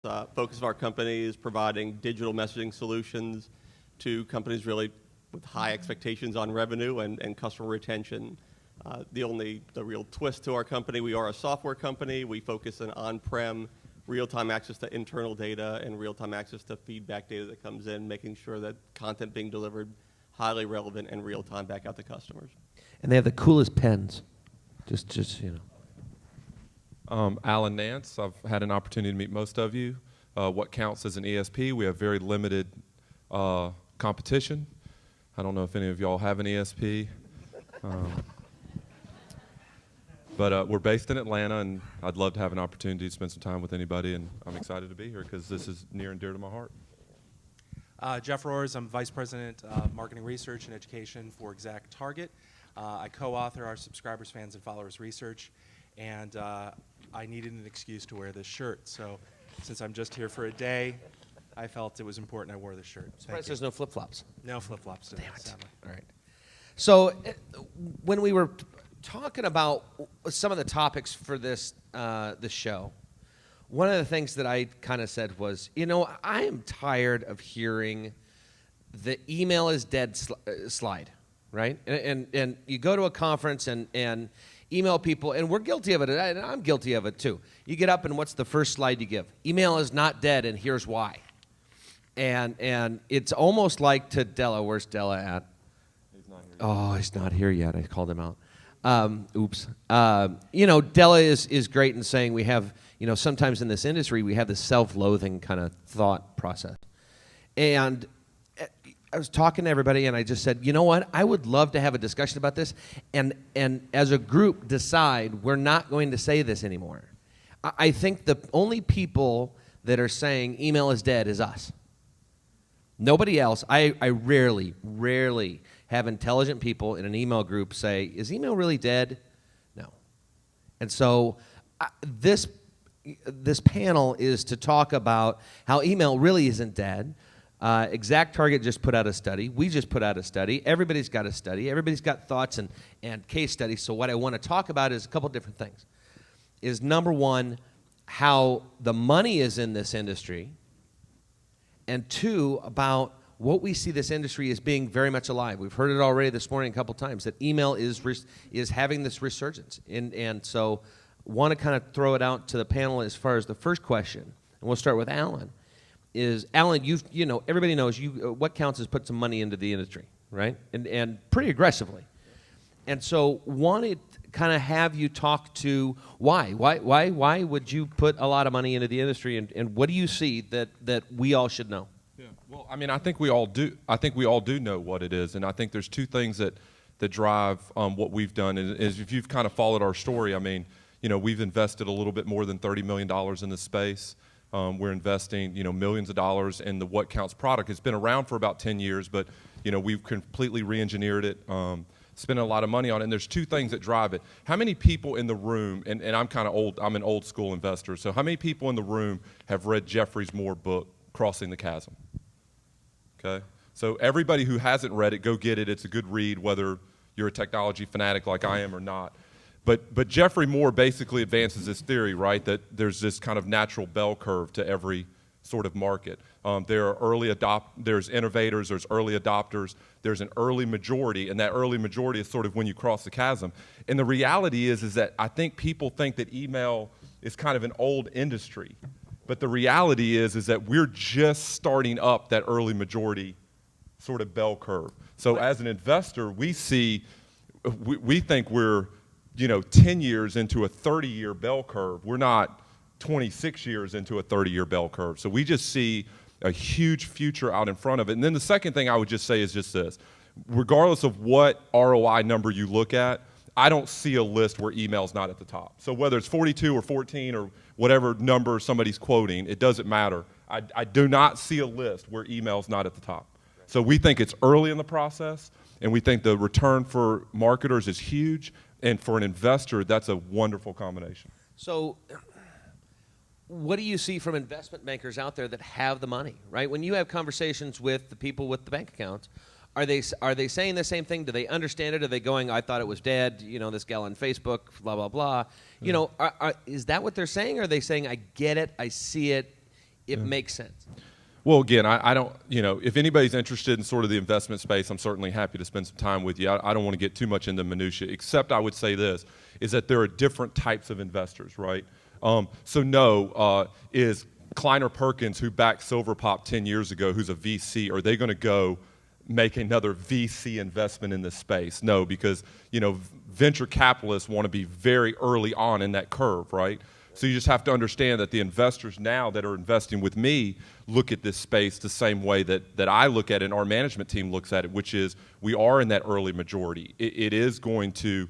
Focus of our company is providing digital messaging solutions to companies really with high expectations on revenue and customer retention. The real twist to our company, we are a software company. We focus on-prem, real-time access to internal data and real-time access to feedback data that comes in, making sure that content being delivered highly relevant and real-time back out to customers. And they have the coolest pens. Just you know. Alan Nance, I've had an opportunity to meet most of you. What counts as an ESP? We have very limited competition. I don't know if any of y'all have an ESP. But we're based in Atlanta, and I'd love to have an opportunity to spend some time with anybody, and I'm excited to be here because this is near and dear to my heart. Jeff Rohrs, I'm Vice President of Marketing Research and Education for ExactTarget. I co-author our Subscribers, Fans, and Followers Research, and I needed an excuse to wear this shirt. So since I'm just here for a day, I felt it was important I wore this shirt. Surprised there's no flip-flops. No flip-flops today, Damn it. sadly. All right. So when we were talking about some of the topics for this show, one of the things that I kind of said was, I am tired of hearing the email is dead slide, right? And you go to a conference and email people, and we're guilty of it, and I'm guilty of it too. You get up, and what's the first slide you give? Email is not dead, and here's why. And it's almost like to Della. Where's Della at? He's not here yet. Oh, he's not here yet. I called him out. Oops. Della is great in saying we have, sometimes in this industry, we have this self-loathing kind of thought process. And I was talking to everybody, and I just said, you know what? I would love to have a discussion about this, and as a group decide we're not going to say this anymore. I think the only people that are saying email is dead is us. Nobody else. I rarely have intelligent people in an email group say, is email really dead? No. And so this panel is to talk about how email really isn't dead. ExactTarget just put out a study. We just put out a study. Everybody's got a study. Everybody's got thoughts and case studies. So what I want to talk about is a couple different things. Is number one, how the money is in this industry, and two, about what we see this industry as being very much alive. We've heard it already this morning a couple times, that email is having this resurgence. And so want to kind of throw it out to the panel as far as the first question, and we'll start with Alan. Alan, everybody knows what counts is put some money into the industry, right? And pretty aggressively. And so wanted to kind of have you talk to why would you put a lot of money into the industry, and what do you see that we all should know? Yeah. Well, I think we all do. I think we all do know what it is, and I think there's two things that drive what we've done. Is if you've kind of followed our story, we've invested a little bit more than $30 million in this space. We're investing, millions of dollars in the What Counts product. It's been around for about 10 years, but, we've completely re-engineered it, spending a lot of money on it. And there's two things that drive it. How many people in the room, and I'm kind of old, I'm an old school investor, so how many people in the room have read Jeffrey's Moore book, Crossing the Chasm? Okay? So everybody who hasn't read it, go get it. It's a good read, whether you're a technology fanatic like I am or not. But Jeffrey Moore basically advances this theory, right, that there's this kind of natural bell curve to every sort of market. There's innovators, there's early adopters, there's an early majority, and that early majority is sort of when you cross the chasm. And the reality is that I think people think that email is kind of an old industry, but the reality is that we're just starting up that early majority sort of bell curve. So as an investor, we think we're 10 years into a 30-year bell curve. We're not 26 years into a 30-year bell curve. So we just see a huge future out in front of it. And then the second thing I would just say is just this. Regardless of what ROI number you look at, I don't see a list where email's not at the top. So whether it's 42 or 14 or whatever number somebody's quoting, it doesn't matter. I do not see a list where email's not at the top. So we think it's early in the process, and we think the return for marketers is huge. And for an investor, that's a wonderful combination. So what do you see from investment bankers out there that have the money, right? When you have conversations with the people with the bank accounts, are they saying the same thing? Do they understand it? Are they going, I thought it was dead, this gal on Facebook, blah, blah, blah. Is that what they're saying? Or are they saying, I get it, I see it, it makes sense. Well, again, I don't, if anybody's interested in sort of the investment space, I'm certainly happy to spend some time with you. I don't want to get too much into minutia, except I would say this, is that there are different types of investors, right? Is Kleiner Perkins, who backed Silverpop 10 years ago, who's a VC, are they going to go make another VC investment in this space? No, because, venture capitalists want to be very early on in that curve, right? So you just have to understand that the investors now that are investing with me look at this space the same way that I look at it and our management team looks at it, which is we are in that early majority. It is going to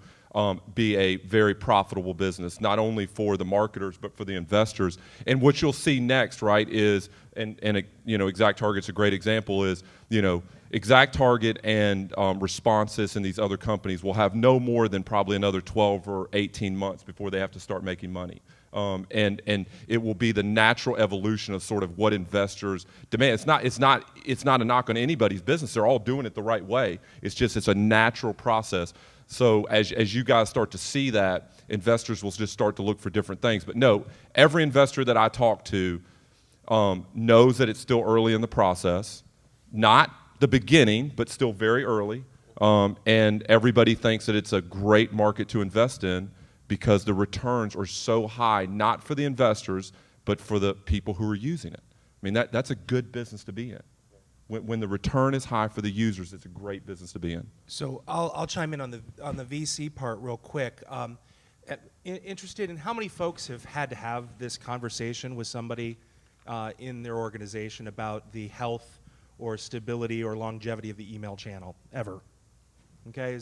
be a very profitable business, not only for the marketers, but for the investors. And what you'll see next, right, is, ExactTarget's a great example, is, ExactTarget and Responsys and these other companies will have no more than probably another 12 or 18 months before they have to start making money. And it will be the natural evolution of sort of what investors demand. It's not a knock on anybody's business. They're all doing it the right way. It's a natural process. So as you guys start to see that, investors will just start to look for different things. But no, every investor that I talk to knows that it's still early in the process, not the beginning, but still very early. And everybody thinks that it's a great market to invest in because the returns are so high, not for the investors, but for the people who are using it. I mean, that's a good business to be in. When the return is high for the users, it's a great business to be in. So I'll chime in on the VC part real quick. Interested in how many folks have had to have this conversation with somebody in their organization about the health or stability or longevity of the email channel ever? Okay,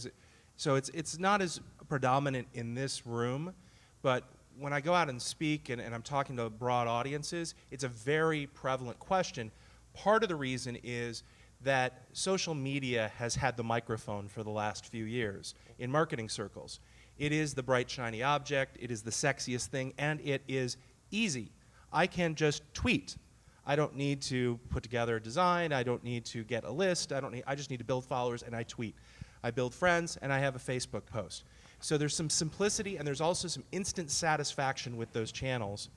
so it's not as predominant in this room, but when I go out and speak and I'm talking to broad audiences, it's a very prevalent question. Part of the reason is that social media has had the microphone for the last few years in marketing circles. It is the bright, shiny object, it is the sexiest thing, and it is easy. I can just tweet. I don't need to put together a design, I don't need to get a list, I just need to build followers and I tweet. I build friends and I have a Facebook post. So there's some simplicity and there's also some instant satisfaction with those channels.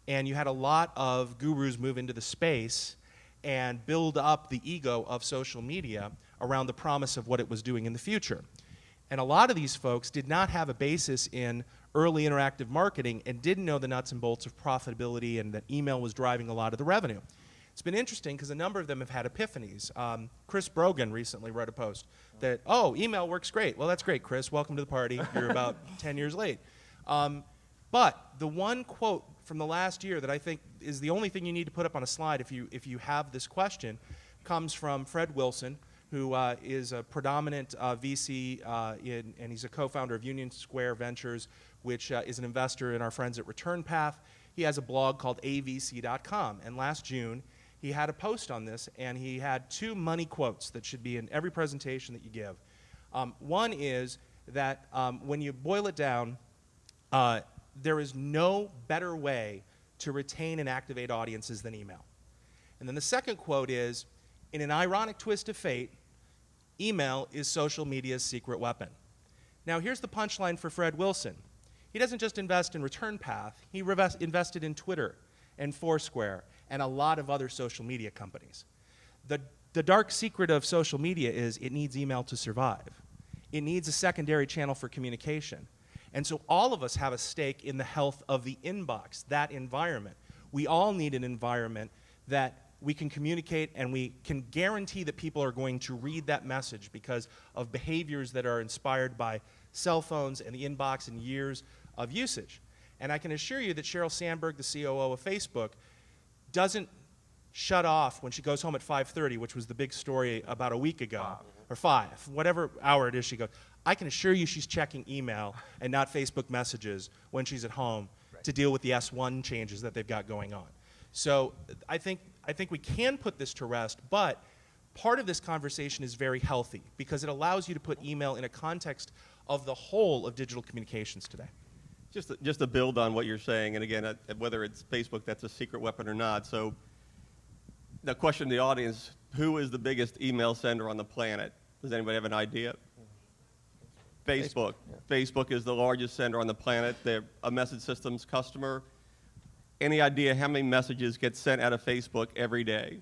And you had a lot of gurus move into the space and build up the ego of social media around the promise of what it was doing in the future. And a lot of these folks did not have a basis in early interactive marketing and didn't know the nuts and bolts of profitability and that email was driving a lot of the revenue. It's been interesting because a number of them have had epiphanies. Chris Brogan recently wrote a post that, oh, email works great. Well, that's great, Chris. Welcome to the party. You're about 10 years late. But the one quote from the last year that I think is the only thing you need to put up on a slide if you have this question comes from Fred Wilson, who is a predominant VC and he's a co-founder of Union Square Ventures, which is an investor in our friends at Return Path. He has a blog called avc.com, and last June he had a post on this, and he had two money quotes that should be in every presentation that you give. One is that when you boil it down, there is no better way to retain and activate audiences than email. And then the second quote is, in an ironic twist of fate, email is social media's secret weapon. Now here's the punchline for Fred Wilson. He doesn't just invest in Return Path, he invested in Twitter and Foursquare and a lot of other social media companies. The dark secret of social media is it needs email to survive. It needs a secondary channel for communication. And so all of us have a stake in the health of the inbox, that environment. We all need an environment that we can communicate and we can guarantee that people are going to read that message because of behaviors that are inspired by cell phones and the inbox and years of usage. And I can assure you that Sheryl Sandberg, the COO of Facebook, doesn't shut off when she goes home at 5:30, which was the big story about a week ago, or 5, whatever hour it is she goes. I can assure you she's checking email and not Facebook messages when she's at home to deal with the S1 changes that they've got going on. So I think we can put this to rest, but part of this conversation is very healthy because it allows you to put email in a context of the whole of digital communications today. Just to build on what you're saying, and again, whether it's Facebook that's a secret weapon or not. So the question to the audience, who is the biggest email sender on the planet? Does anybody have an idea? Facebook. Yeah. Facebook is the largest sender on the planet. They're a message systems customer. any idea how many messages get sent out of Facebook every day?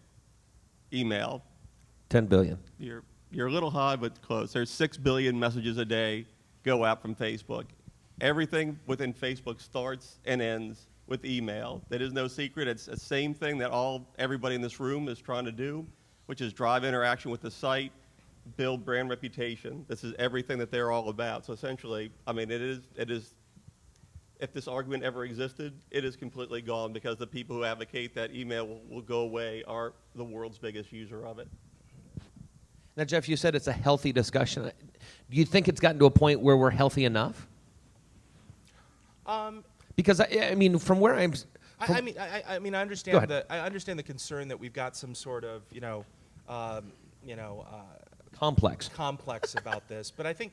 Email. 10 billion. You're a little high, but close. There's 6 billion messages a day go out from Facebook. Everything within Facebook starts and ends with email. That is no secret. It's the same thing that everybody in this room is trying to do, which is drive interaction with the site, build brand reputation. This is everything that they're all about. So essentially, I mean, it is. If this argument ever existed, it is completely gone because the people who advocate that email will go away are the world's biggest user of it. Now, Jeff, you said it's a healthy discussion. Do you think it's gotten to a point where we're healthy enough? Because I mean, from where I'm, I mean, I understand the concern that we've got some sort of complex about this, but I think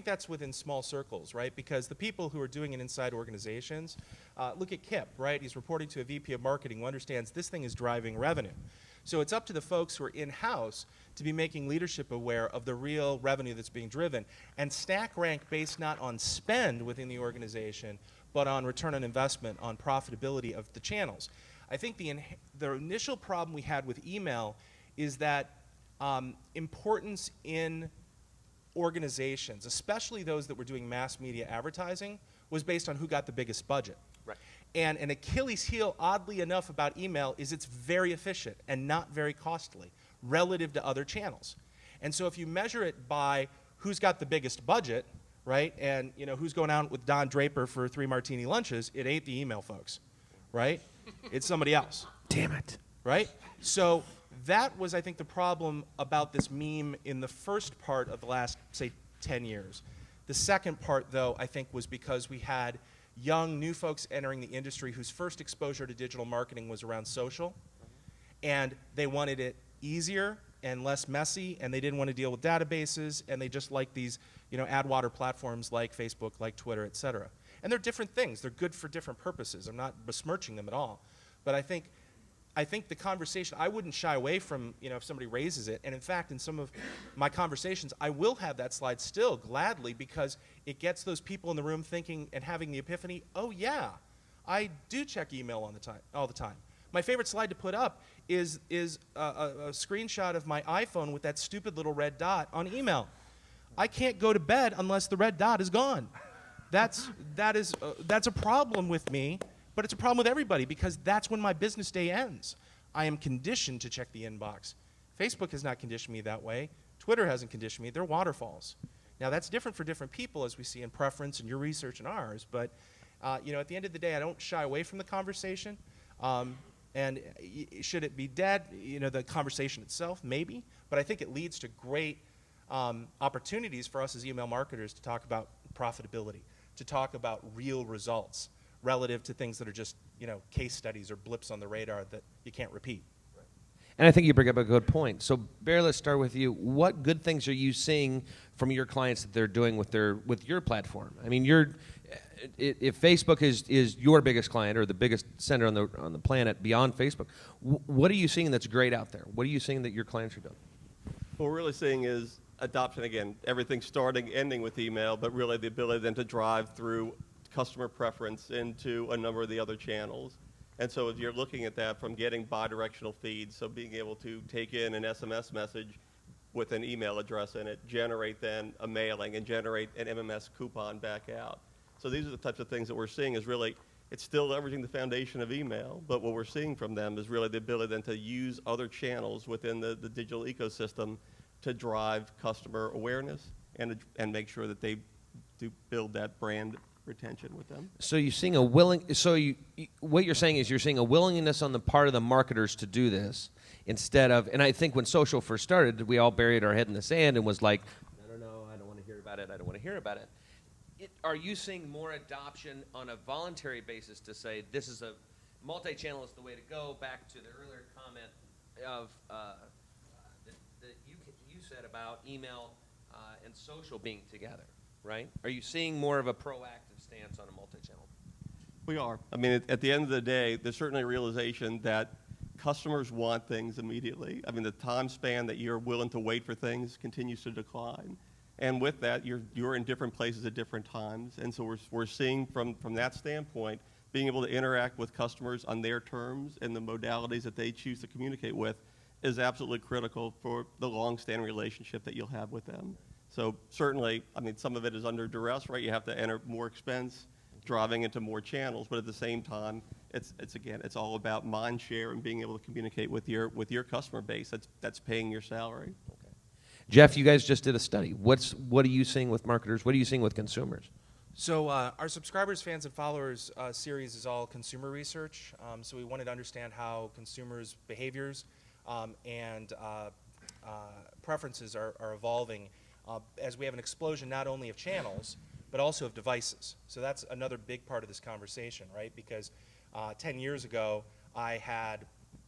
that's within small circles, right? Because the people who are doing it inside organizations, look at Kip, right? He's reporting to a VP of marketing who understands this thing is driving revenue. So it's up to the folks who are in-house to be making leadership aware of the real revenue that's being driven and stack rank based not on spend within the organization, but on return on investment, on profitability of the channels. I think the initial problem we had with email is that importance in organizations, especially those that were doing mass media advertising, was based on who got the biggest budget. Right. And an Achilles heel, oddly enough, about email is it's very efficient and not very costly relative to other channels. And so if you measure it by who's got the biggest budget, right, and who's going out with Don Draper for 3 martini lunches, it ain't the email folks, right? It's somebody else. Damn it. Right? So that was, I think, the problem about this meme in the first part of the last, say, 10 years. The second part, though, I think was because we had young, new folks entering the industry whose first exposure to digital marketing was around social, and they wanted it easier and less messy, and they didn't want to deal with databases, and they just liked these, ad water platforms like Facebook, like Twitter, et cetera. And they're different things. They're good for different purposes. I'm not besmirching them at all. But I think the conversation, I wouldn't shy away from, if somebody raises it. And in fact, in some of my conversations, I will have that slide still gladly because it gets those people in the room thinking and having the epiphany, oh yeah, I do check email all the time. My favorite slide to put up is a screenshot of my iPhone with that stupid little red dot on email. I can't go to bed unless the red dot is gone. That's a problem with me. But it's a problem with everybody because that's when my business day ends. I am conditioned to check the inbox. Facebook has not conditioned me that way. Twitter hasn't conditioned me. They're waterfalls. Now, that's different for different people, as we see in preference and your research and ours. But at the end of the day, I don't shy away from the conversation. And should it be dead? The conversation itself, maybe. But I think it leads to great opportunities for us as email marketers to talk about profitability, to talk about real results, relative to things that are just, case studies or blips on the radar that you can't repeat. And I think you bring up a good point. So, Barry, let's start with you. What good things are you seeing from your clients that they're doing with your platform? I mean, if Facebook is your biggest client or the biggest sender on the planet beyond Facebook, what are you seeing that's great out there? What are you seeing that your clients are doing? What we're really seeing is adoption again. Everything starting, ending with email, but really the ability then to drive through customer preference into a number of the other channels. And so if you're looking at that from getting bi-directional feeds, so being able to take in an SMS message with an email address in it, generate then a mailing, and generate an MMS coupon back out. So these are the types of things that we're seeing is really, it's still leveraging the foundation of email, but what we're seeing from them is really the ability then to use other channels within the digital ecosystem to drive customer awareness and make sure that they do build that brand retention with them. So you're seeing what you're saying is you're seeing a willingness on the part of the marketers to do this instead of, and I think when social first started, we all buried our head in the sand and was like, I don't know, I don't want to hear about it, I don't want to hear about it. Are you seeing more adoption on a voluntary basis to say this is a multi-channel is the way to go, back to the earlier comment of that you said about email and social being together, right? Are you seeing more of a proactive stance on a multi-channel? We are. I mean, at the end of the day, there's certainly a realization that customers want things immediately. I mean, the time span that you're willing to wait for things continues to decline. And with that, you're in different places at different times. And so we're seeing from that standpoint, being able to interact with customers on their terms and the modalities that they choose to communicate with is absolutely critical for the long-standing relationship that you'll have with them. So certainly, I mean, some of it is under duress, right? You have to enter more expense, driving into more channels, but at the same time, it's all about mind share and being able to communicate with your customer base that's paying your salary. Jeff, you guys just did a study. What are you seeing with marketers? What are you seeing with consumers? So our subscribers, fans, and followers series is all consumer research. So we wanted to understand how consumers' behaviors and preferences are evolving as we have an explosion not only of channels, but also of devices. So that's another big part of this conversation, right? Because 10 years ago, I had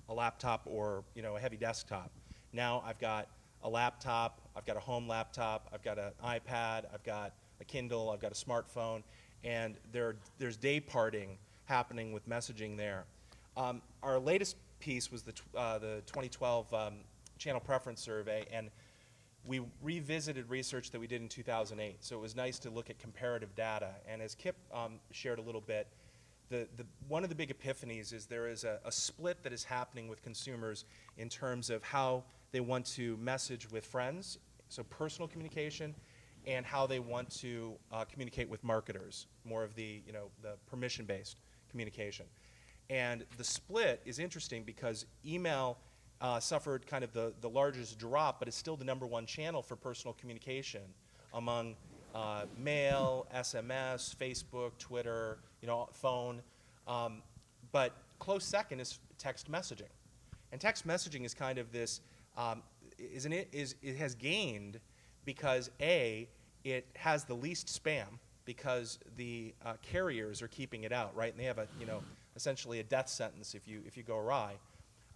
a laptop or a heavy desktop. Now I've got a laptop, I've got a home laptop, I've got an iPad, I've got a Kindle, I've got a smartphone, and there's day parting happening with messaging there. Our latest piece was the 2012 channel preference survey, and we revisited research that we did in 2008. So it was nice to look at comparative data. And as Kip shared a little bit, one of the big epiphanies is there is a split that is happening with consumers in terms of how they want to message with friends, so personal communication, and how they want to communicate with marketers, more of the permission-based communication. And the split is interesting because email suffered kind of the largest drop, but it's still the #1 channel for personal communication among mail, SMS, Facebook, Twitter, phone. But close second is text messaging. And text messaging is kind of this, it has gained because A, it has the least spam because the carriers are keeping it out, right? And they have essentially a death sentence if you go awry.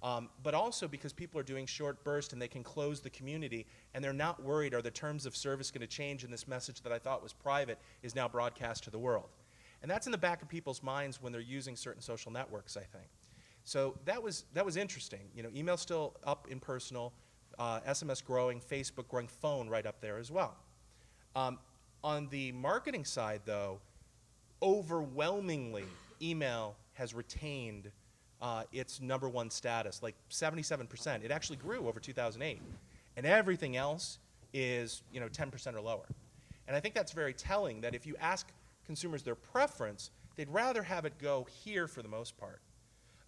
But also because people are doing short bursts and they can close the community and they're not worried, are the terms of service going to change and this message that I thought was private is now broadcast to the world. And that's in the back of people's minds when they're using certain social networks, I think. So that was interesting. Email's still up in personal, SMS growing, Facebook growing, phone right up there as well. On the marketing side, though, overwhelmingly, email has retained its #1 status, like 77%. It actually grew over 2008. And everything else is 10% or lower. And I think that's very telling that if you ask consumers their preference, they'd rather have it go here for the most part.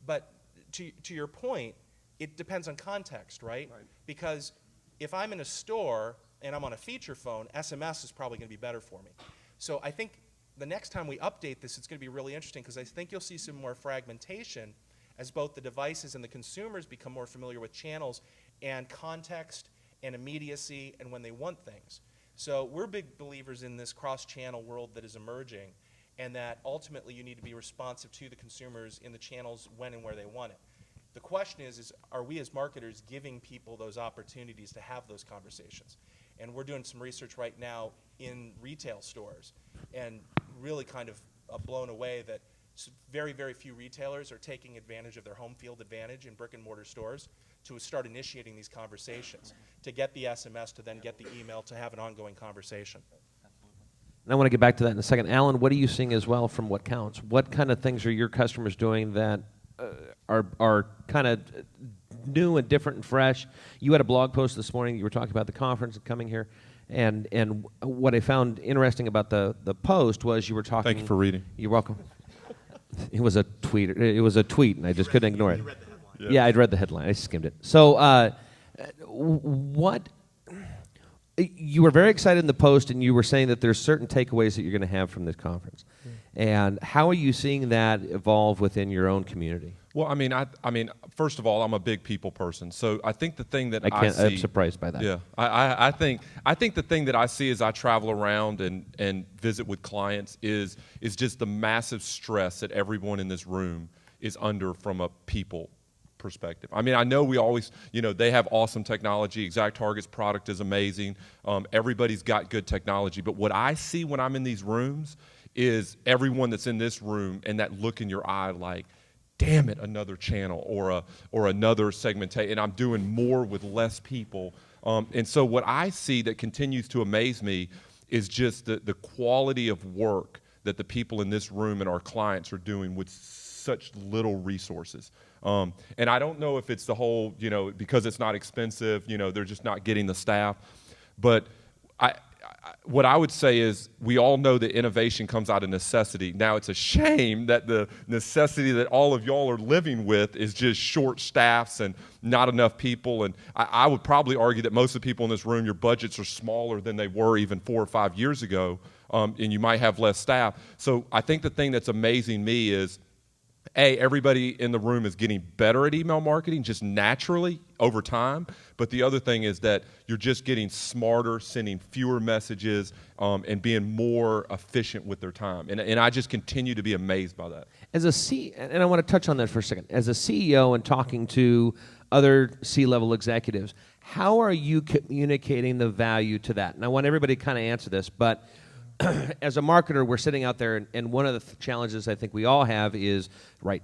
But to your point, it depends on context, right? Because if I'm in a store and I'm on a feature phone, SMS is probably going to be better for me. So I think the next time we update this, it's going to be really interesting because I think you'll see some more fragmentation as both the devices and the consumers become more familiar with channels and context and immediacy and when they want things. So we're big believers in this cross-channel world that is emerging, and that ultimately you need to be responsive to the consumers in the channels when and where they want it. The question is are we as marketers giving people those opportunities to have those conversations? And we're doing some research right now in retail stores and really kind of blown away that very, very few retailers are taking advantage of their home field advantage in brick and mortar stores to start initiating these conversations, to get the SMS, to then get the email, to have an ongoing conversation. And I want to get back to that in a second. Alan, what are you seeing as well from What Counts? What kind of things are your customers doing that are kind of new and different and fresh? You had a blog post this morning. You were talking about the conference and coming here. And what I found interesting about the post was you were talking. Thank you for reading. You're welcome. It was a tweet. It was a tweet, and I just couldn't ignore it. You read the headline. Yeah, I'd read the headline. I skimmed it. So, what? You were very excited in the post, and you were saying that there's certain takeaways that you're going to have from this conference. And how are you seeing that evolve within your own community? Well, I mean, first of all, I'm a big people person, so I think the thing that I see, I'm surprised by that. Yeah, I think the thing that I see as I travel around and visit with clients is just the massive stress that everyone in this room is under from a people perspective. I mean, I know we always, they have awesome technology. ExactTarget's product is amazing. Everybody's got good technology, but what I see when I'm in these rooms is everyone that's in this room and that look in your eye like, damn it, another channel or another segmentation, and I'm doing more with less people. And so what I see that continues to amaze me is just the quality of work that the people in this room and our clients are doing with such little resources. And I don't know if it's the whole, because it's not expensive, they're just not getting the staff. But what I would say is we all know that innovation comes out of necessity. Now, it's a shame that the necessity that all of y'all are living with is just short staffs and not enough people. And I would probably argue that most of the people in this room, your budgets are smaller than they were even 4 or 5 years ago, and you might have less staff. So I think the thing that's amazing me is, everybody in the room is getting better at email marketing just naturally over time. But the other thing is that you're just getting smarter, sending fewer messages, and being more efficient with their time. And I just continue to be amazed by that. And I want to touch on that for a second. As a CEO and talking to other C-level executives, how are you communicating the value to that? And I want everybody to kind of answer this, but as a marketer, we're sitting out there, and one of the challenges I think we all have is,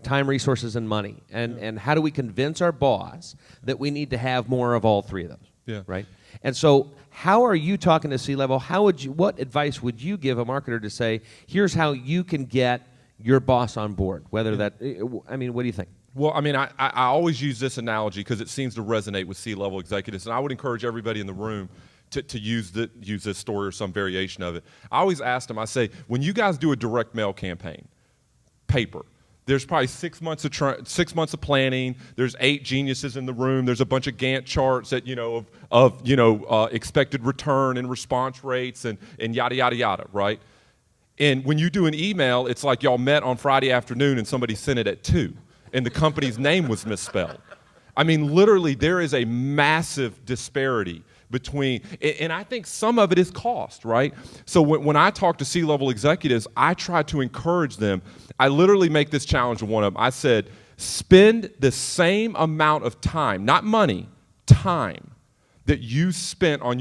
time, resources, and money. And how do we convince our boss that we need to have more of all three of those? Yeah. Right? And so how are you talking to C-level? What advice would you give a marketer to say, here's how you can get your boss on board? What do you think? Well, I always use this analogy because it seems to resonate with C-level executives, and I would encourage everybody in the room to use this story or some variation of it. I always ask them, I say, when you guys do a direct mail campaign, paper, there's probably 6 months of planning. There's 8 geniuses in the room. There's a bunch of Gantt charts that of expected return and response rates and yada yada yada, right? And when you do an email, it's like y'all met on Friday afternoon and somebody sent it at 2, and the company's name was misspelled. Literally, there is a massive disparity between, and I think some of it is cost, right? So when I talk to C-level executives, I try to encourage them. I literally make this challenge with one of them. I said, spend the same amount of time, not money, time, that you spent on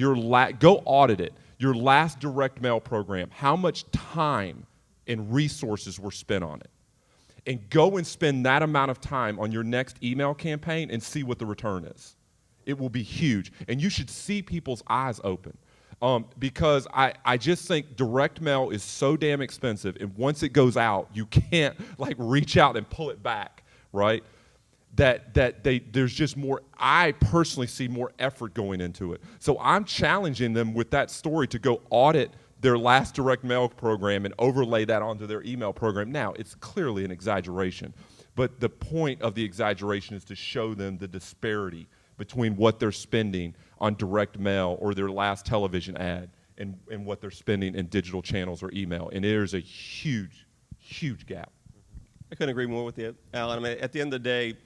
go audit it, your last direct mail program. How much time and resources were spent on it? And go and spend that amount of time on your next email campaign and see what the return is. It will be huge. And you should see people's eyes open. Because I just think direct mail is so damn expensive. And once it goes out, you can't reach out and pull it back, right? There's just more, I personally see more effort going into it. So I'm challenging them with that story to go audit their last direct mail program and overlay that onto their email program. Now, it's clearly an exaggeration. But the point of the exaggeration is to show them the disparity between what they're spending on direct mail or their last television ad and what they're spending in digital channels or email. And there's a huge, huge gap. I couldn't agree more with you, Alan. At the end of the day,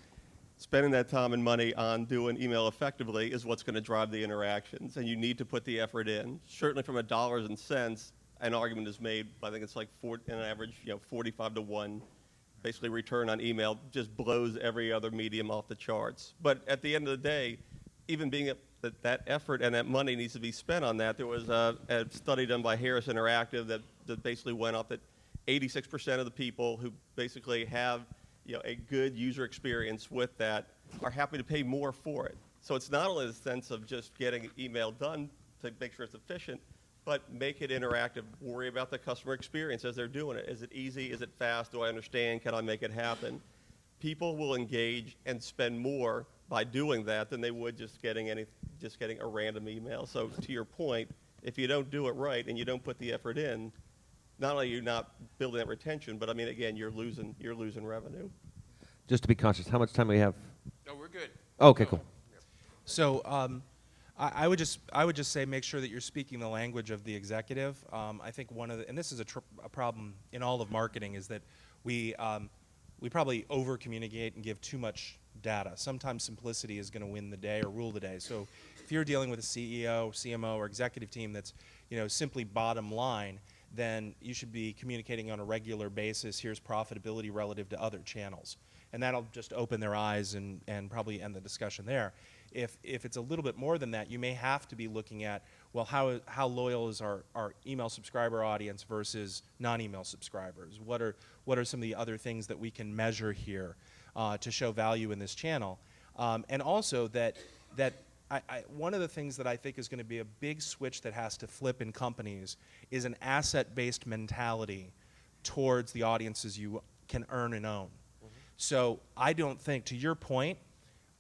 spending that time and money on doing email effectively is what's going to drive the interactions, and you need to put the effort in. Certainly from a dollars and cents, an argument is made, I think it's an average, 45 to 1. Basically, return on email just blows every other medium off the charts. But at the end of the day, even being that effort and that money needs to be spent on that. There was a study done by Harris Interactive that basically went up that 86% of the people who basically have a good user experience with that are happy to pay more for it. So it's not only the sense of just getting email done to make sure it's efficient, but make it interactive. Worry about the customer experience as they're doing it. Is it easy? Is it fast? Do I understand? Can I make it happen? People will engage and spend more by doing that than they would just getting a random email. So to your point, if you don't do it right and you don't put the effort in, not only are you not building that retention, but again, you're losing revenue. Just to be conscious, how much time do we have? No, we're good. Okay, cool. So I would just say make sure that you're speaking the language of the executive. I think and this is a problem in all of marketing, is that we probably over communicate and give too much data. Sometimes simplicity is going to win the day or rule the day. So if you're dealing with a CEO, CMO, or executive team that's simply bottom line, then you should be communicating on a regular basis. Here's profitability relative to other channels, and that'll just open their eyes and probably end the discussion there. If it's a little bit more than that, you may have to be looking at, well, how loyal is our email subscriber audience versus non-email subscribers? What are some of the other things that we can measure here to show value in this channel? And also that one of the things that I think is going to be a big switch that has to flip in companies is an asset-based mentality towards the audiences you can earn and own. So I don't think, to your point,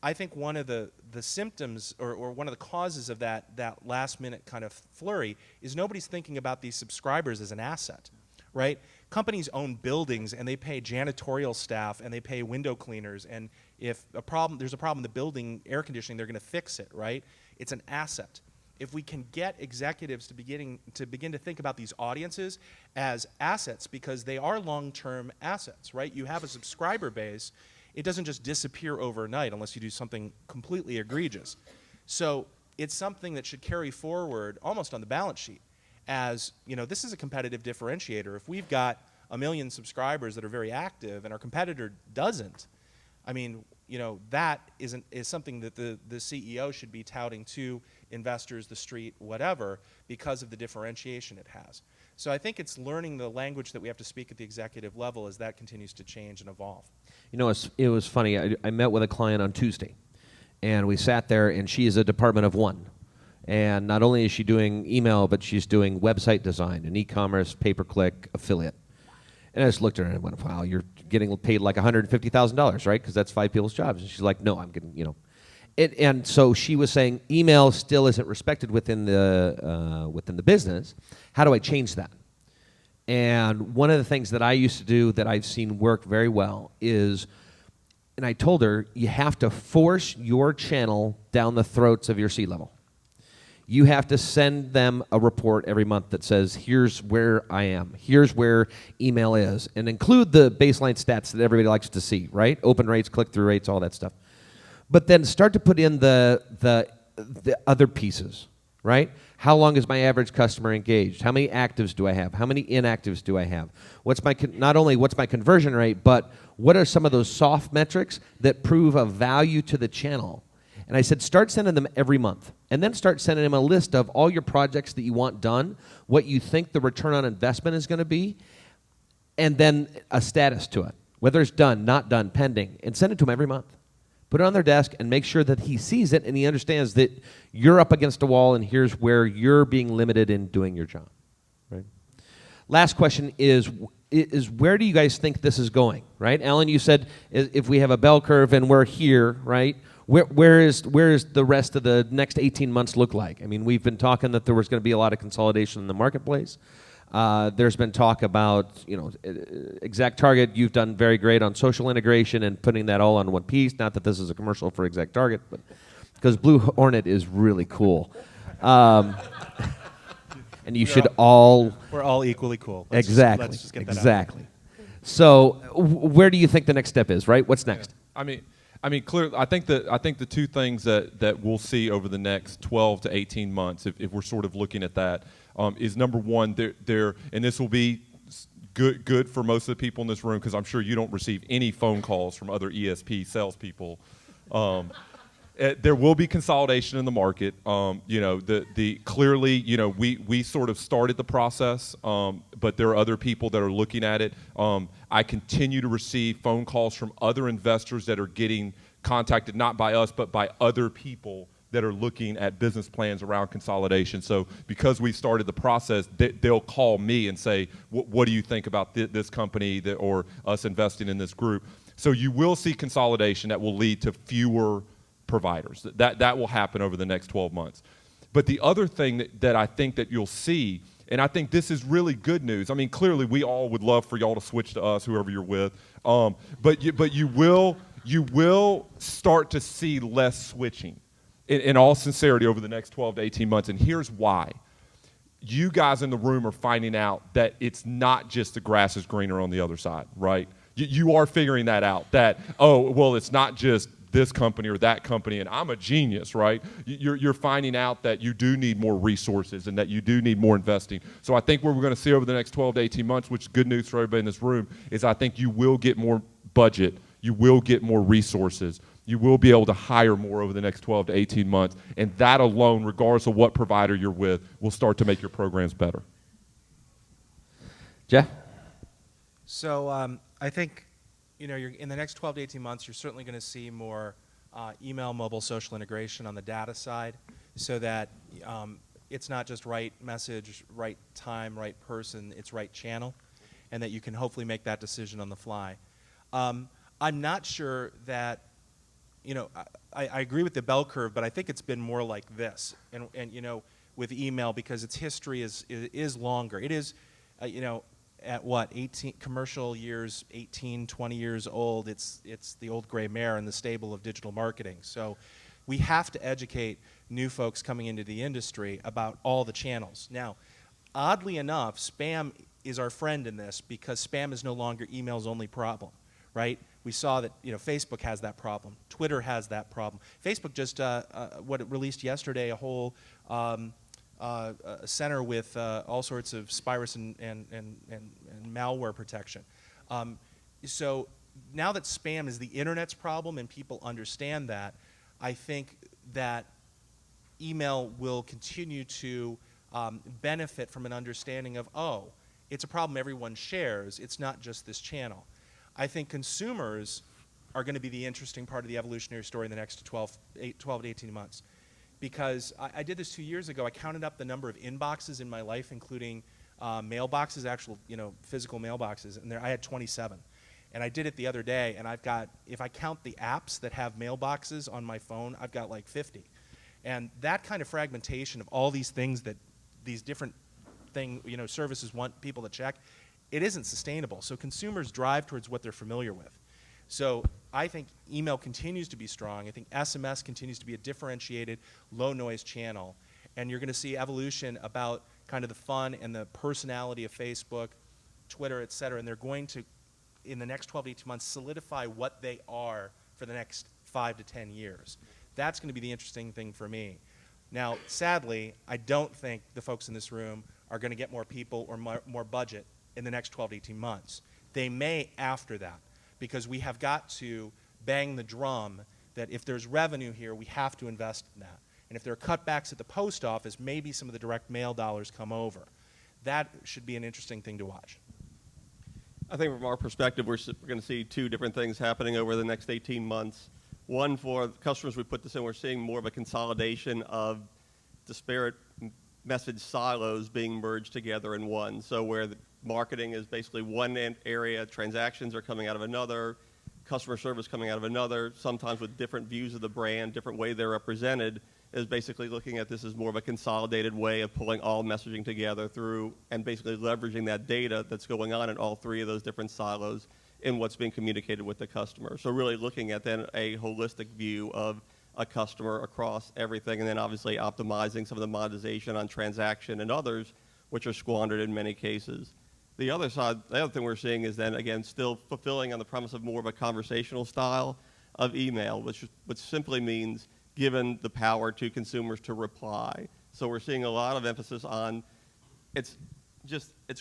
I think one of the symptoms or one of the causes of that last minute kind of flurry is nobody's thinking about these subscribers as an asset, right? Companies own buildings and they pay janitorial staff and they pay window cleaners, and if there's a problem in the building, air conditioning, they're going to fix it, right? It's an asset. If we can get executives to begin to think about these audiences as assets, because they are long-term assets, right? You have a subscriber base, it doesn't just disappear overnight unless you do something completely egregious. So it's something that should carry forward almost on the balance sheet as, this is a competitive differentiator. If we've got 1 million subscribers that are very active and our competitor doesn't, I mean, that is something that the CEO should be touting to investors, the street, whatever, because of the differentiation it has. So I think it's learning the language that we have to speak at the executive level as that continues to change and evolve. It was funny. I met with a client on Tuesday, and we sat there, and she is a department of one. And not only is she doing email, but she's doing website design and e-commerce, pay-per-click, affiliate. And I just looked at her and went, wow, you're getting paid like $150,000, right? Because that's 5 people's jobs. And she's like, no, I'm getting, And so she was saying email still isn't respected within the business. How do I change that? And one of the things that I used to do that I've seen work very well is, and I told her, you have to force your channel down the throats of your C-level. You have to send them a report every month that says, here's where I am, here's where email is, and include the baseline stats that everybody likes to see, right? Open rates, click-through rates, all that stuff. But then start to put in the other pieces, right? How long is my average customer engaged? How many actives do I have? How many inactives do I have? Not only what's my conversion rate, but what are some of those soft metrics that prove a value to the channel? And I said, start sending them every month. And then start sending them a list of all your projects that you want done, what you think the return on investment is going to be, and then a status to it, whether it's done, not done, pending, and send it to them every month. Put it on their desk and make sure that he sees it and he understands that you're up against a wall and here's where you're being limited in doing your job. Right? Last question is where do you guys think this is going? Right, Alan, you said if we have a bell curve and we're here, right? Where is the rest of the next 18 months look like? I mean, we've been talking that there was going to be a lot of consolidation in the marketplace. There's been talk about, ExactTarget. You've done very great on social integration and putting that all on one piece. Not that this is a commercial for ExactTarget, but because BlueHornet is really cool. And you should all... We're all equally cool. Let's just get that out. So where do you think the next step is, right? What's next? Yeah. I mean, clearly, I think the two things that we'll see over the next 12 to 18 months, if we're sort of looking at that, is number one, there, and this will be good for most of the people in this room because I'm sure you don't receive any phone calls from other ESP salespeople. There will be consolidation in the market. Clearly, we sort of started the process, but there are other people that are looking at it. I continue to receive phone calls from other investors that are getting contacted not by us, but by other people that are looking at business plans around consolidation. So because we started the process, they'll call me and say, what do you think about this company or us investing in this group? So you will see consolidation that will lead to fewer providers. That will happen over the next 12 months. But the other thing that I think that you'll see, and I think this is really good news. I mean, clearly we all would love for y'all to switch to us, whoever you're with. But you will start to see less switching in all sincerity over the next 12 to 18 months. And here's why. You guys in the room are finding out that it's not just the grass is greener on the other side, right? You are figuring that out, that, it's not just this company or that company, and I'm a genius, right? You're finding out that you do need more resources and that you do need more investing. So I think what we're going to see over the next 12 to 18 months, which is good news for everybody in this room, is I think you will get more budget, you will get more resources, you will be able to hire more over the next 12 to 18 months, and that alone, regardless of what provider you're with, will start to make your programs better. Jeff? So I think, you're in the next 12 to 18 months, you're certainly going to see more email, mobile, social integration on the data side, so that it's not just right message, right time, right person, it's right channel. and that you can hopefully make that decision on the fly. I'm not sure that, I agree with the bell curve, but I think it's been more like this, and with email, because its history is longer. It is, at what, 18 commercial years, 18, 20 years old. It's the old gray mare in the stable of digital marketing. So we have to educate new folks coming into the industry about all the channels. Now, oddly enough, spam is our friend in this, because spam is no longer email's only problem, right? We saw that Facebook has that problem. Twitter has that problem. Facebook just what it released yesterday, a whole center with all sorts of virus and malware protection. So now that spam is the internet's problem and people understand that, I think that email will continue to benefit from an understanding of, oh, it's a problem everyone shares. It's not just this channel. I think consumers are going to be the interesting part of the evolutionary story in the next 12 to 18 months. Because I did this 2 years ago. I counted up the number of inboxes in my life, including mailboxes, actual physical mailboxes, and I had 27. And I did it the other day, and I've got, if I count the apps that have mailboxes on my phone, I've got like 50. And that kind of fragmentation of all these things that these different services want people to check, it isn't sustainable. So consumers drive towards what they're familiar with. So I think email continues to be strong. I think SMS continues to be a differentiated, low-noise channel. And you're going to see evolution about kind of the fun and the personality of Facebook, Twitter, et cetera. And they're going to, in the next 12 to 18 months, solidify what they are for the next 5 to 10 years. That's going to be the interesting thing for me. Now, sadly, I don't think the folks in this room are going to get more people or more budget in the next 12 to 18 months. They may after that, because we have got to bang the drum that if there's revenue here, we have to invest in that. And if there are cutbacks at the post office, maybe some of the direct mail dollars come over. That should be an interesting thing to watch. I think from our perspective, we're going to see two different things happening over the next 18 months. One, for the customers we put this in, we're seeing more of a consolidation of disparate message silos being merged together in one. So where the marketing is basically one area, transactions are coming out of another, customer service coming out of another, sometimes with different views of the brand, different way they're represented, is basically looking at this as more of a consolidated way of pulling all messaging together through and basically leveraging that data that's going on in all three of those different silos in what's being communicated with the customer. So really looking at then a holistic view of a customer across everything, and then obviously optimizing some of the monetization on transaction and others, which are squandered in many cases. The other side, the other thing we're seeing is then, again, still fulfilling on the premise of more of a conversational style of email, which simply means given the power to consumers to reply. So we're seeing a lot of emphasis on, it's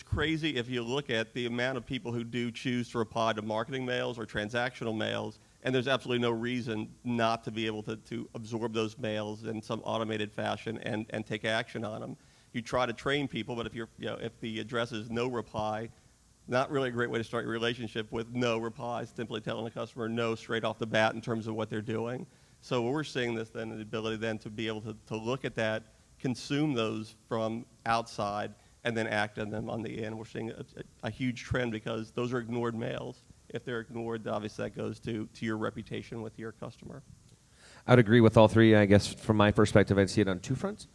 crazy if you look at the amount of people who do choose to reply to marketing mails or transactional mails, and there's absolutely no reason not to be able to absorb those mails in some automated fashion and take action on them. You try to train people, but if the address is no reply, not really a great way to start your relationship with no replies, simply telling the customer no straight off the bat in terms of what they're doing. So we're seeing this then, the ability then to be able to look at that, consume those from outside, and then act on them on the end. We're seeing a huge trend because those are ignored mails. If they're ignored, obviously that goes to your reputation with your customer. I would agree with all three. I guess from my perspective, I'd see it on two fronts.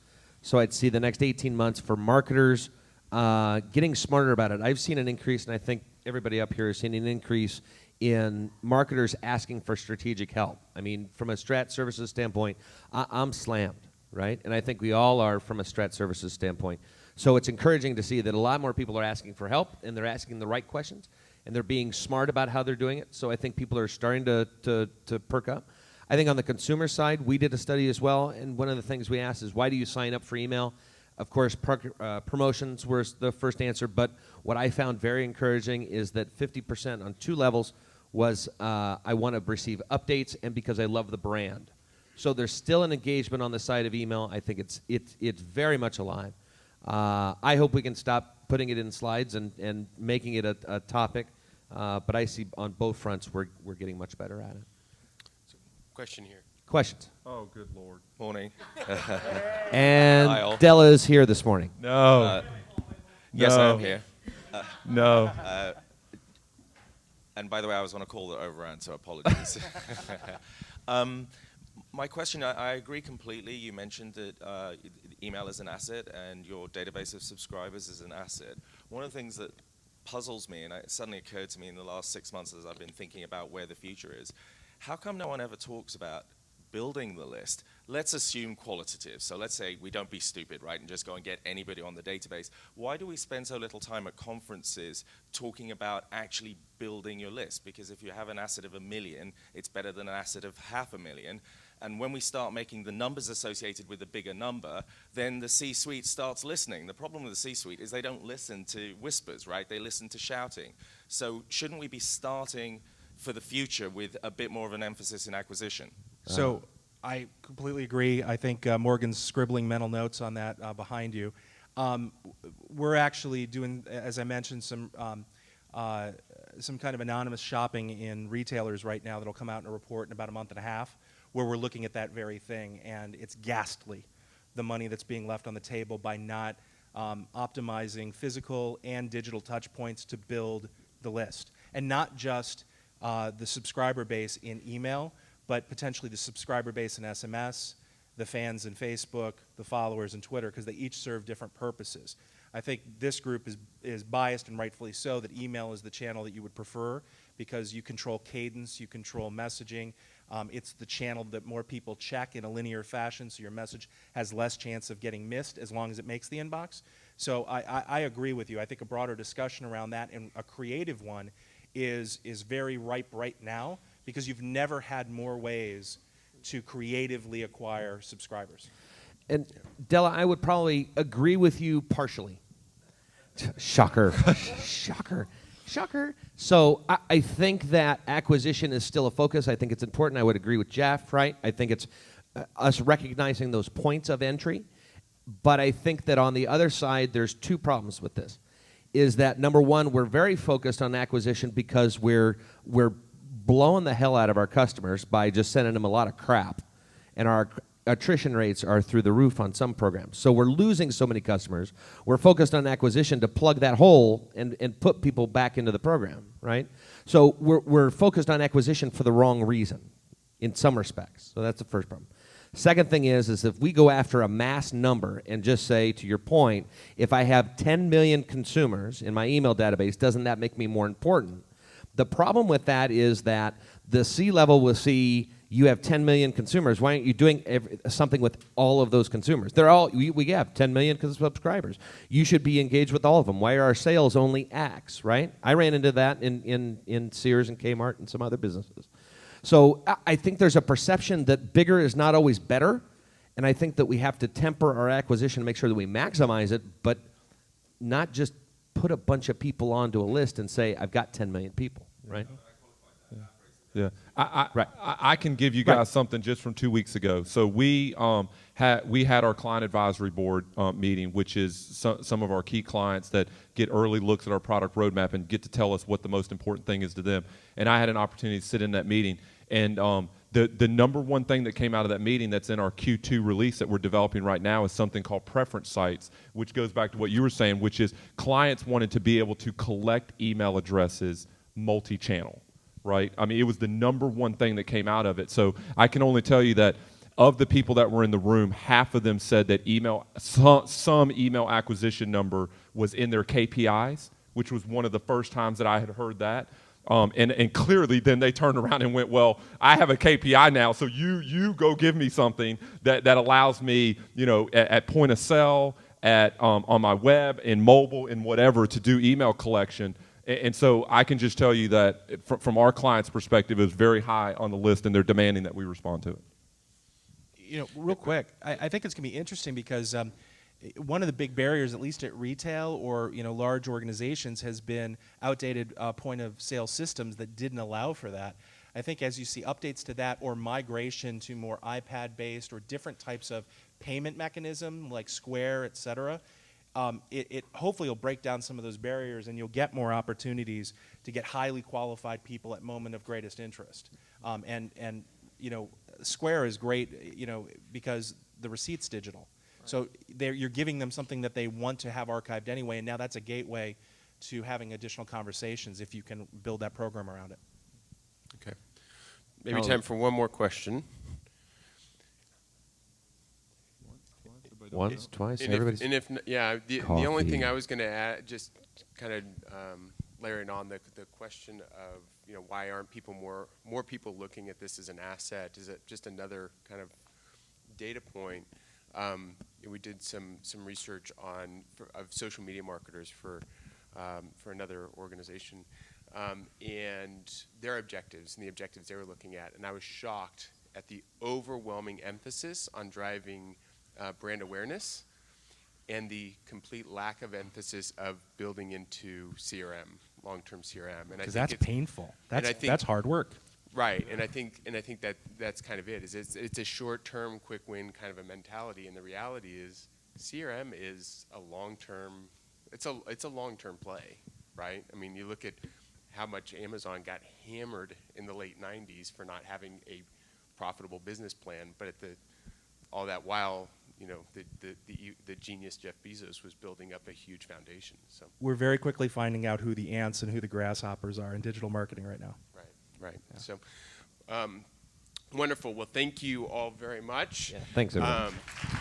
So I'd see the next 18 months for marketers getting smarter about it. I've seen an increase, and I think everybody up here has seen an increase in marketers asking for strategic help. I mean, from a strat services standpoint, I'm slammed, right? And I think we all are from a strat services standpoint. So it's encouraging to see that a lot more people are asking for help, and they're asking the right questions, and they're being smart about how they're doing it. So I think people are starting to perk up. I think on the consumer side, we did a study as well, and one of the things we asked is, why do you sign up for email? Of course, promotions were the first answer, but what I found very encouraging is that 50% on two levels was I want to receive updates and because I love the brand. So there's still an engagement on the side of email. I think it's very much alive. I hope we can stop putting it in slides and making it a topic, but I see on both fronts we're getting much better at it. Question here. Questions? Oh, good Lord. Morning. And Kyle. Della is here this morning. No. Yes, No. I am here. No. And by the way, I was on a call that overran, so apologies. My question, I agree completely. You mentioned that email is an asset and your database of subscribers is an asset. One of the things that puzzles me, and it suddenly occurred to me in the last 6 months as I've been thinking about where the future is, how come no one ever talks about building the list? Let's assume qualitative. So let's say we don't be stupid, right, and just go and get anybody on the database. Why do we spend so little time at conferences talking about actually building your list? Because if you have an asset of 1 million, it's better than an asset of 500,000. And when we start making the numbers associated with a bigger number, then the C-suite starts listening. The problem with the C-suite is they don't listen to whispers, right? They listen to shouting. So shouldn't we be starting for the future with a bit more of an emphasis in acquisition? So I completely agree. I think Morgan's scribbling mental notes on that behind you. We're actually doing, as I mentioned, some kind of anonymous shopping in retailers right now that'll come out in a report in about a month and a half, where we're looking at that very thing, and it's ghastly, the money that's being left on the table by not optimizing physical and digital touch points to build the list. And not just the subscriber base in email, but potentially the subscriber base in SMS, the fans in Facebook, the followers in Twitter, because they each serve different purposes. I think this group is biased, and rightfully so, that email is the channel that you would prefer because you control cadence, you control messaging. It's the channel that more people check in a linear fashion, so your message has less chance of getting missed as long as it makes the inbox. So I agree with you. I think a broader discussion around that, and a creative one, is very ripe right now, because you've never had more ways to creatively acquire subscribers. And Della, I would probably agree with you partially. Shocker. Shocker. Shocker. So I think that acquisition is still a focus. I think it's important. I would agree with Jeff, right? I think it's us recognizing those points of entry. But I think that on the other side, there's two problems with this. Is that, number one, we're very focused on acquisition because we're blowing the hell out of our customers by just sending them a lot of crap. And our attrition rates are through the roof on some programs. So we're losing so many customers. We're focused on acquisition to plug that hole and put people back into the program, right? So we're focused on acquisition for the wrong reason in some respects. So that's the first problem. Second thing is if we go after a mass number and just say, to your point, if I have 10 million consumers in my email database, doesn't that make me more important? The problem with that is that the C-level will see you have 10 million consumers. Why aren't you doing something with all of those consumers? We have 10 million subscribers. You should be engaged with all of them. Why are our sales only X, right? I ran into that in Sears and Kmart and some other businesses. So I think there's a perception that bigger is not always better, and I think that we have to temper our acquisition to make sure that we maximize it, but not just put a bunch of people onto a list and say, I've got 10 million people, right? Yeah, I can give you guys something just from 2 weeks ago. So we had our client advisory board meeting, which is some of our key clients that get early looks at our product roadmap and get to tell us what the most important thing is to them. And I had an opportunity to sit in that meeting, and the number one thing that came out of that meeting that's in our Q2 release that we're developing right now is something called preference sites, which goes back to what you were saying, which is clients wanted to be able to collect email addresses multi-channel. Right? I mean, it was the number one thing that came out of it. So I can only tell you that of the people that were in the room, half of them said that some email acquisition number was in their KPIs, which was one of the first times that I had heard that. And clearly then they turned around and went, well, I have a KPI now, so you go give me something that allows me, at point of sale, on my web, in mobile, in whatever, to do email collection. And so I can just tell you that from our client's perspective, it was very high on the list, and they're demanding that we respond to it. Real quick, I think it's going to be interesting because one of the big barriers, at least at retail or large organizations, has been outdated point of sale systems that didn't allow for that. I think as you see updates to that or migration to more iPad-based or different types of payment mechanism like Square, et cetera, it hopefully will break down some of those barriers, and you'll get more opportunities to get highly qualified people at moment of greatest interest. And Square is great, because the receipt's digital. Right. So you're giving them something that they want to have archived anyway, and now that's a gateway to having additional conversations if you can build that program around it. Okay. Maybe Oh. time for one more question. Once, twice, And everybody's. the only thing Coffee. I was going to add, just kind of layering on the question of, why aren't more people looking at this as an asset? Is it just another kind of data point? We did some research of social media marketers for another organization, and their objectives and the objectives they were looking at, and I was shocked at the overwhelming emphasis on driving brand awareness and the complete lack of emphasis of building into CRM, long-term CRM. And Because that's painful. That's hard work. Right, and I think that's kind of it. It's a short-term, quick win kind of a mentality, and the reality is CRM is a long-term. It's a long-term play, right? I mean, you look at how much Amazon got hammered in the late '90s for not having a profitable business plan, but all that while, the genius Jeff Bezos was building up a huge foundation. So We're very quickly finding out who the ants and who the grasshoppers are in digital marketing right now. right. Yeah. So wonderful. Well, thank you all very much. Thanks, everyone.